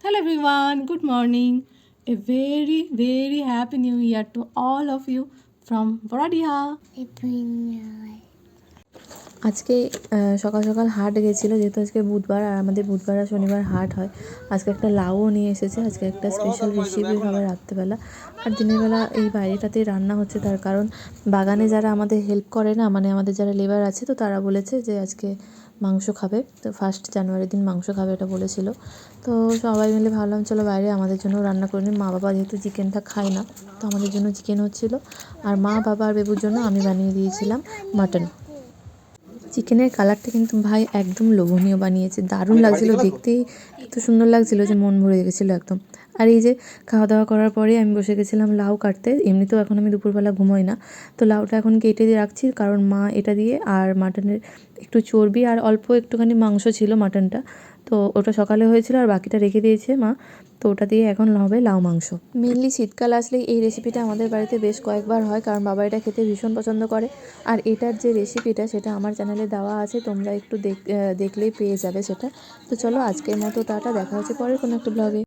Hello everyone, good morning. A very, very happy new year to all of you from Boradia. আজকে সকাল সকাল হাট গেছিলো, যেহেতু আজকে বুধবার আর আমাদের বুধবার আর শনিবার হাট হয়। আজকে একটা লাউও নিয়ে এসেছে, আজকে একটা স্পেশাল রেসিপি হবে রাত্রেবেলা। আর দিনের বেলা এই বাইরেটাতেই রান্না হচ্ছে, তার কারণ বাগানে যারা আমাদের হেল্প করে না, মানে আমাদের যারা লেবার আছে, তো তারা বলেছে যে আজকে মাংস খাবে, তো 1 জানুয়ারির দিন মাংস খাবে এটা বলেছিল। তো সবাই মিলে ভাবলাম চলো বাইরে আমাদের জন্য রান্না করে নিই। মা বাবা যেহেতু চিকেনটা খায় না, তো আমাদের জন্য চিকেন হচ্ছিলো, আর মা বাবা আর বেবুর জন্য আমি বানিয়ে দিয়েছিলাম মাটন। চিকেনের কালারটা কিন্তু ভাই একদম লোভনীয় বানিয়েছে, দারুণ লাগছিলো দেখতেই, এত সুন্দর লাগছিলো যে মন ভরে গেছিলো একদম। আর এই যে খাওয়া দাওয়া করার পরে আমি বসে গেছিলাম লাউ কাটতে। এমনিতেও এখন আমি দুপুরবেলা ঘুমোই না, তো লাউটা এখন কেটে দিয়ে রাখছি, কারণ মা এটা দিয়ে আর মাটনের একটু চর্বি আর অল্প একটুখানি মাংস ছিল মাটনটা, তো ওটা সকালে হয়েছিল আর বাকিটা রেখে দিয়েছে মা, তো ওটা দিয়ে এখন হবে লাউ মাংস। মেনলি শীতকাল আসলেই এই রেসিপিটা আমাদের বাড়িতে বেশ কয়েকবার হয়, কারণ বাবা এটা খেতে ভীষণ পছন্দ করে। আর এটার যে রেসিপিটা সেটা আমার চ্যানেলে দেওয়া আছে, তোমরা একটু দেখলেই পেয়ে যাবে সেটা। তো চলো আজকের মতো টাটা, দেখা হচ্ছে পরের কোনো একটা ব্লগে।